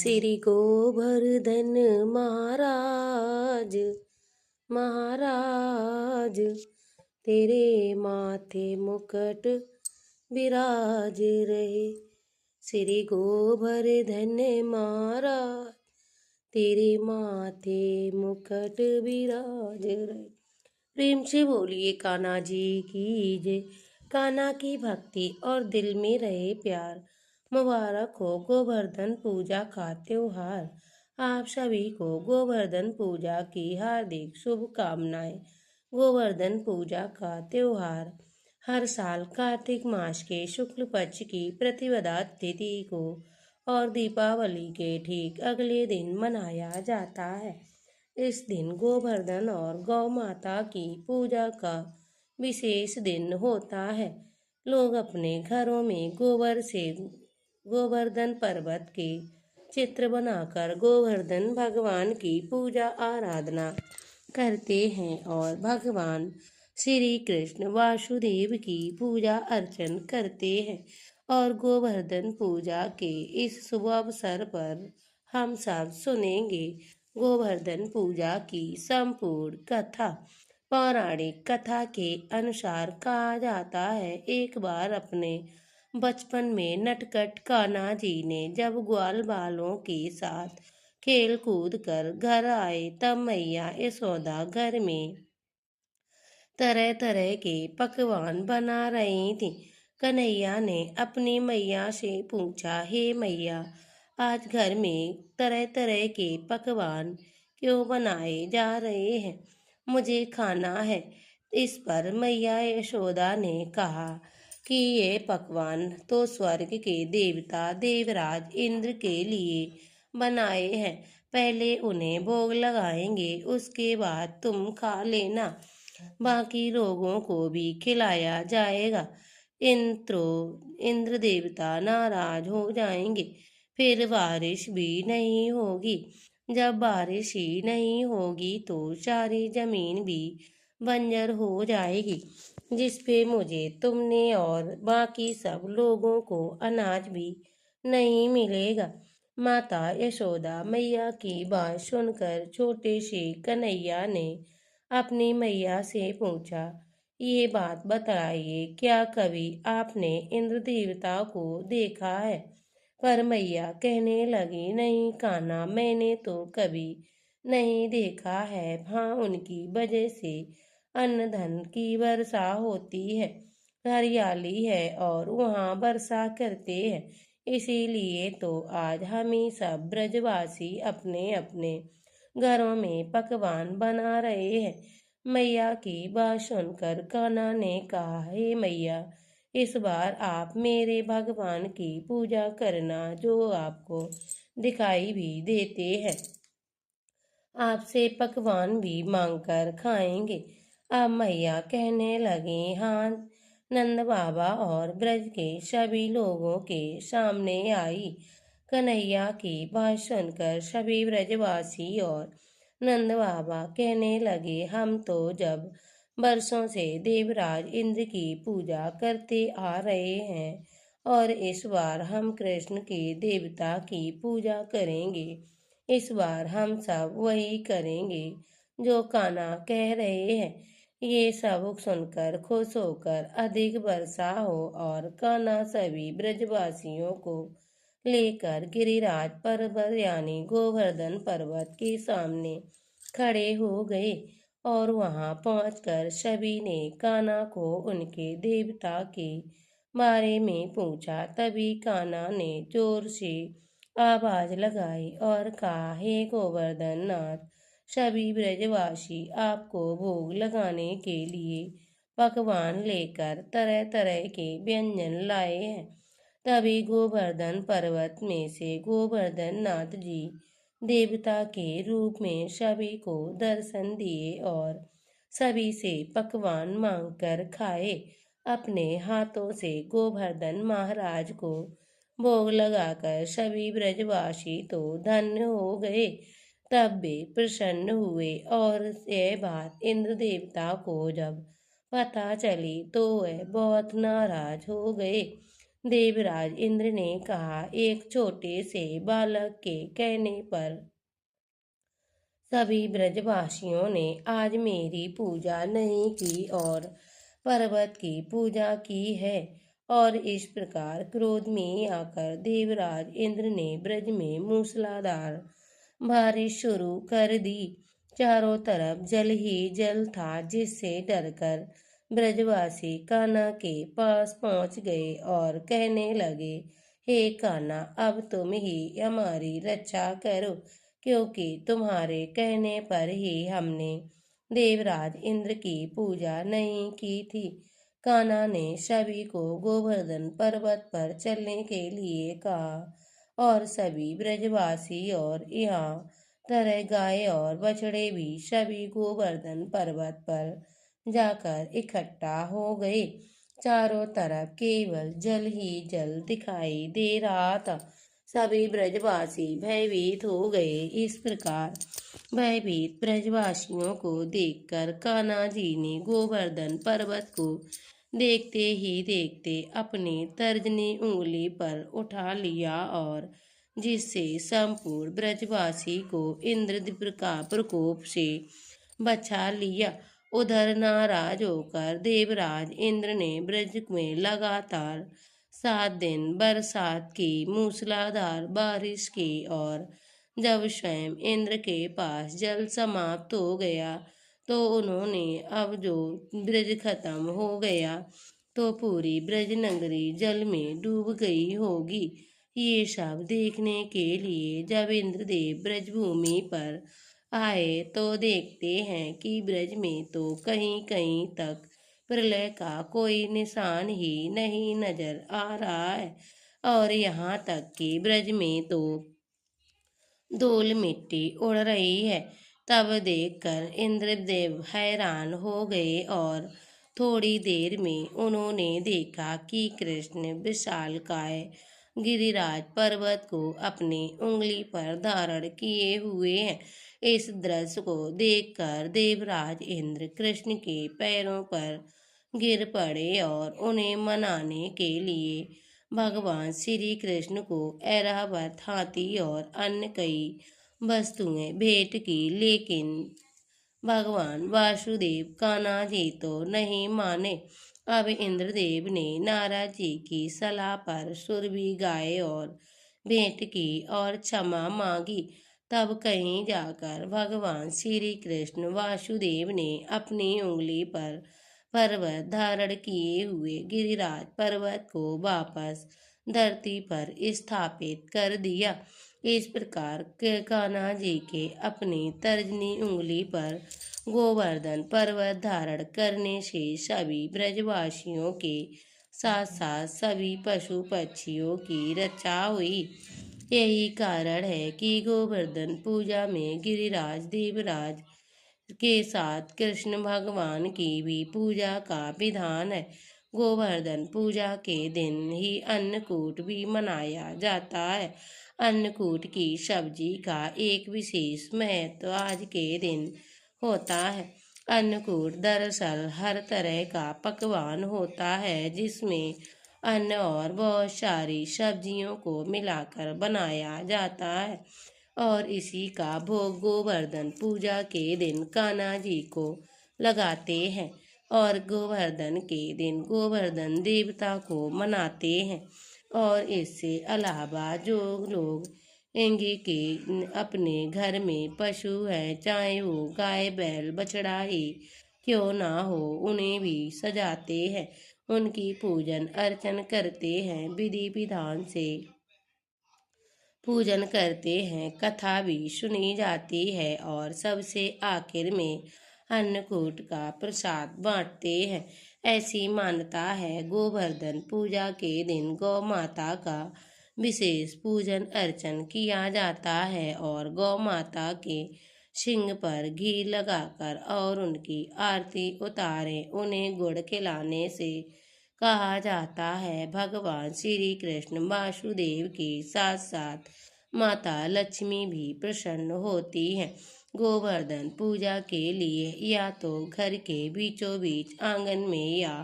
श्री गोवर्धन महाराज महाराज, तेरे माथे मुकुट विराज रहे। श्री गोवर्धन महाराज, तेरे माथे मुकुट विराज रहे। प्रेम से बोलिए कान्हा जी की जय। कान्हा की भक्ति और दिल में रहे प्यार। मुबारक हो गोवर्धन पूजा का त्योहार। आप सभी को गोवर्धन पूजा की हार्दिक शुभकामनाएं। गोवर्धन पूजा का त्योहार हर साल कार्तिक मास के शुक्ल पक्ष की प्रतिपदा तिथि को और दीपावली के ठीक अगले दिन मनाया जाता है। इस दिन गोवर्धन और गौ माता की पूजा का विशेष दिन होता है। लोग अपने घरों में गोबर से गोवर्धन पर्वत के चित्र बनाकर गोवर्धन भगवान की पूजा आराधना करते हैं और भगवान श्री कृष्ण वासुदेव की पूजा अर्चन करते हैं। और गोवर्धन पूजा के इस शुभ अवसर पर हम सब सुनेंगे गोवर्धन पूजा की संपूर्ण कथा। पौराणिक कथा के अनुसार कहा जाता है, एक बार अपने बचपन में नटखट कान्हा जी ने जब ग्वाल बालों के साथ खेल कूद कर घर आए, तब मैया यशोदा घर में तरह तरह के पकवान बना रही थी। कन्हैया ने अपनी मैया से पूछा, हे मैया, आज घर में तरह तरह के पकवान क्यों बनाए जा रहे हैं? मुझे खाना है। इस पर मैया यशोदा ने कहा कि ये पकवान तो स्वर्ग के देवता देवराज इंद्र के लिए बनाए हैं। पहले उन्हें भोग लगाएंगे, उसके बाद तुम खा लेना। बाकी लोगों को भी खिलाया जाएगा। इंद्र देवता नाराज हो जाएंगे, फिर बारिश भी नहीं होगी। जब बारिश ही नहीं होगी तो सारी जमीन भी बंजर हो जाएगी, जिस पे मुझे, तुमने और बाकी सब लोगों को अनाज भी नहीं मिलेगा। माता यशोदा मैया की बात सुनकर छोटे से कन्हैया ने अपनी मैया से पूछा, ये बात बताइए, क्या कभी आपने इंद्र देवता को देखा है? पर मैया कहने लगी, नहीं कान्हा, मैंने तो कभी नहीं देखा है। हाँ, उनकी वजह से अन्न धन की वर्षा होती है, हरियाली है और वहाँ वर्षा करते हैं। इसीलिए तो आज हम ही सब ब्रजवासी अपने अपने घरों में पकवान बना रहे हैं। मैया की बात सुनकर कान्हा ने कहा, हे मैया, इस बार आप मेरे भगवान की पूजा करना, जो आपको दिखाई भी देते हैं। आपसे पकवान भी मांगकर खाएंगे। अब मैया कहने लगी, हाँ। नंद बाबा और ब्रज के सभी लोगों के सामने आई। कन्हैया की बात सुनकर सभी ब्रजवासी और नंद बाबा कहने लगे, हम तो जब वर्षों से देवराज इंद्र की पूजा करते आ रहे हैं और इस बार हम कृष्ण के देवता की पूजा करेंगे। इस बार हम सब वही करेंगे जो कान्हा कह रहे हैं। ये सब सुनकर खुश होकर अधिक वर्षा हो और कान्हा सभी ब्रजवासियों को लेकर गिरिराज पर्वत यानी गोवर्धन पर्वत के सामने खड़े हो गए। और वहां पहुंचकर सभी ने कान्हा को उनके देवता के बारे में पूछा। तभी कान्हा ने जोर से आवाज लगाई और कहा, हे गोवर्धन नाथ, सभी ब्रजवासी आपको भोग लगाने के लिए पकवान लेकर तरह तरह के व्यंजन लाए हैं। तभी गोवर्धन पर्वत में से गोवर्धन नाथ जी देवता के रूप में सभी को दर्शन दिए और सभी से पकवान मांगकर खाए। अपने हाथों से गोवर्धन महाराज को भोग लगाकर सभी ब्रजवासी तो धन्य हो गए। तब वे प्रसन्न हुए और यह बात इंद्र देवता को जब पता चली तो वह बहुत नाराज हो गए। देवराज इंद्र ने कहा, एक छोटे से बालक के कहने पर सभी ब्रजवासियों ने आज मेरी पूजा नहीं की और पर्वत की पूजा की है। और इस प्रकार क्रोध में आकर देवराज इंद्र ने ब्रज में मूसलाधार बारिश शुरू कर दी। चारों तरफ जल ही जल था, जिससे डरकर ब्रजवासी कान्हा के पास पहुंच गए और कहने लगे, हे कान्हा, अब तुम ही हमारी रक्षा करो, क्योंकि तुम्हारे कहने पर ही हमने देवराज इंद्र की पूजा नहीं की थी। कान्हा ने सभी को गोवर्धन पर्वत पर चलने के लिए कहा और सभी ब्रजवासी और यहाँ तरह गाय और बछड़े भी सभी गोवर्धन पर्वत पर जाकर इकट्ठा हो गए। चारों तरफ केवल जल ही जल दिखाई दे रहा था। सभी ब्रजवासी भयभीत हो गए। इस प्रकार भयभीत ब्रजवासियों को देखकर कान्हा जी ने गोवर्धन पर्वत को देखते ही देखते अपनी तर्जनी उंगली पर उठा लिया और जिससे संपूर्ण ब्रजवासी को इंद्रद्वीप का प्रकोप से बचा लिया। उधर नाराज होकर देवराज इंद्र ने ब्रज में लगातार 7 दिन बरसात की, मूसलाधार बारिश की और जब स्वयं इंद्र के पास जल समाप्त हो गया तो उन्होंने अब जो ब्रज खत्म हो गया तो पूरी ब्रज नगरी जल में डूब गई होगी। ये सब देखने के लिए जब इंद्रदेव ब्रजभूमि पर आए तो देखते हैं कि ब्रज में तो कहीं कहीं तक प्रलय का कोई निशान ही नहीं नजर आ रहा है और यहाँ तक कि ब्रज में तो धूल मिट्टी उड़ रही है। तब देखकर इंद्रदेव हैरान हो गए और थोड़ी देर में उन्होंने देखा कि कृष्ण विशालकाय गिरिराज पर्वत को अपनी उंगली पर धारण किए हुए हैं। इस दृश्य को देखकर देवराज इंद्र कृष्ण के पैरों पर गिर पड़े और उन्हें मनाने के लिए भगवान श्री कृष्ण को ऐरावत हाथी और अन्य कई वस्तुएं भेंट की, लेकिन भगवान वासुदेव कान्हा जी तो नहीं माने। अब इंद्रदेव ने नारद जी की सलाह पर सुरभि गाय और भेंट की और क्षमा मांगी। तब कहीं जाकर भगवान श्री कृष्ण वासुदेव ने अपनी उंगली पर पर्वत धारण किए हुए गिरिराज पर्वत को वापस धरती पर स्थापित कर दिया। इस प्रकार कान्हा जी के अपनी तर्जनी उंगली पर गोवर्धन पर्वत धारण करने से सभी ब्रजवासियों के साथ साथ सभी पशु पक्षियों की रक्षा हुई। यही कारण है कि गोवर्धन पूजा में गिरिराज देवराज के साथ कृष्ण भगवान की भी पूजा का विधान है। गोवर्धन पूजा के दिन ही अन्नकूट भी मनाया जाता है। अन्नकूट की सब्जी का एक विशेष महत्व आज के दिन होता है। अन्नकूट दरअसल हर तरह का पकवान होता है जिसमें अन्न और बहुत सारी सब्जियों को मिलाकर बनाया जाता है और इसी का भोग गोवर्धन पूजा के दिन कान्हा जी को लगाते हैं और गोवर्धन के दिन गोवर्धन देवता को मनाते हैं। और इससे अलावा जो लोग एंगे के अपने घर में पशु हैं, चाहे वो गाय बैल बछड़ा ही क्यों ना हो, उन्हें भी सजाते हैं, उनकी पूजन अर्चन करते हैं, विधि विधान से पूजन करते हैं, कथा भी सुनी जाती है और सबसे आखिर में अन्नकूट का प्रसाद बांटते हैं। ऐसी मान्यता है गोवर्धन पूजा के दिन गौ माता का विशेष पूजन अर्चन किया जाता है और गौ माता के सिंग पर घी लगाकर और उनकी आरती उतारे उन्हें गुड़ खिलाने से कहा जाता है भगवान श्री कृष्ण वासुदेव के साथ साथ माता लक्ष्मी भी प्रसन्न होती हैं। गोवर्धन पूजा के लिए या तो घर के बीचों बीच आंगन में या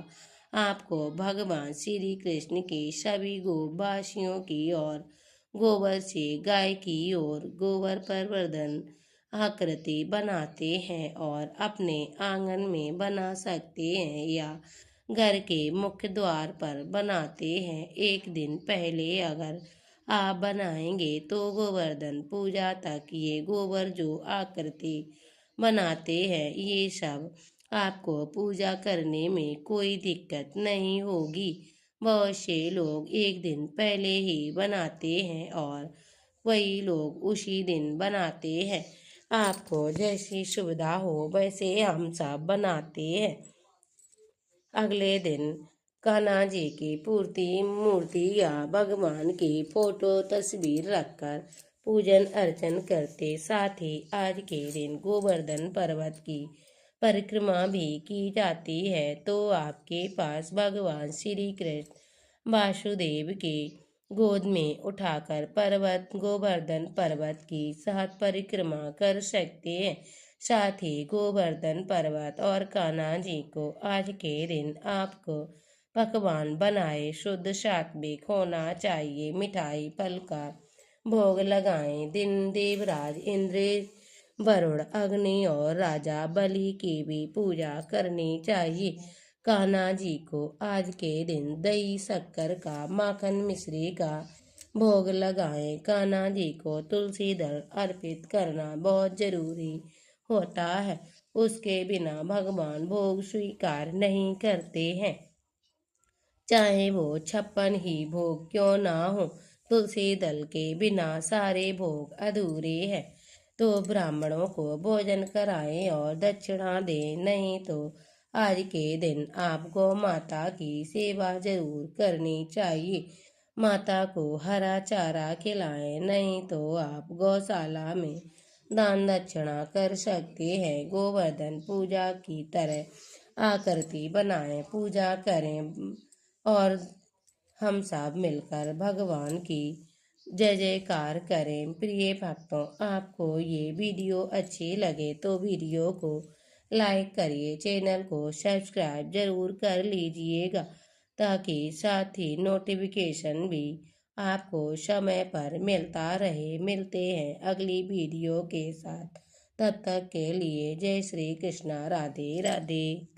आपको भगवान श्री कृष्ण के सभी गोवासियों की और गोबर से गाय की और गोबर प्रवर्धन आकृति बनाते हैं और अपने आंगन में बना सकते हैं या घर के मुख्य द्वार पर बनाते हैं। एक दिन पहले अगर आप बनाएंगे तो गोवर्धन पूजा तक ये गोबर जो आकृति बनाते हैं ये सब आपको पूजा करने में कोई दिक्कत नहीं होगी। बहुत से लोग एक दिन पहले ही बनाते हैं और कई लोग उसी दिन बनाते हैं। आपको जैसी सुविधा हो वैसे हम सब बनाते हैं। अगले दिन कान्हा जी की मूर्ति या भगवान की फोटो तस्वीर रखकर पूजन अर्चन करते। साथ ही आज के दिन गोवर्धन पर्वत की परिक्रमा भी की जाती है। तो आपके पास भगवान श्री कृष्ण वासुदेव के गोद में उठाकर गोवर्धन पर्वत की 7 परिक्रमा कर सकते हैं। साथ ही गोवर्धन पर्वत और कान्हा जी को आज के दिन आपको पकवान बनाए शुद्ध सात्विक होना चाहिए। मिठाई फल का भोग लगाएं। दिन देवराज इंद्र, वरुण, अग्नि और राजा बलि की भी पूजा करनी चाहिए। कान्हा जी को आज के दिन दही शक्कर का माखन मिश्री का भोग लगाएं। कान्हा जी को तुलसी दल अर्पित करना बहुत जरूरी होता है। उसके बिना भगवान भोग स्वीकार नहीं करते हैं, चाहे वो 56 ही भोग क्यों ना हो। तुलसी दल के बिना सारे भोग अधूरे हैं। तो ब्राह्मणों को भोजन कराएं और दक्षिणा दें। नहीं तो आज के दिन आप गौ माता की सेवा जरूर करनी चाहिए। माता को हरा चारा खिलाएं। नहीं तो आप गौशाला में दान दक्षिणा कर सकते हैं। गोवर्धन पूजा की तरह आकृति बनाएं, पूजा करें और हम सब मिलकर भगवान की जय जयकार करें। प्रिय भक्तों, आपको ये वीडियो अच्छी लगे तो वीडियो को लाइक करिए, चैनल को सब्सक्राइब जरूर कर लीजिएगा ताकि साथ ही नोटिफिकेशन भी आपको समय पर मिलता रहे। मिलते हैं अगली वीडियो के साथ, तब तक के लिए जय श्री कृष्णा, राधे राधे।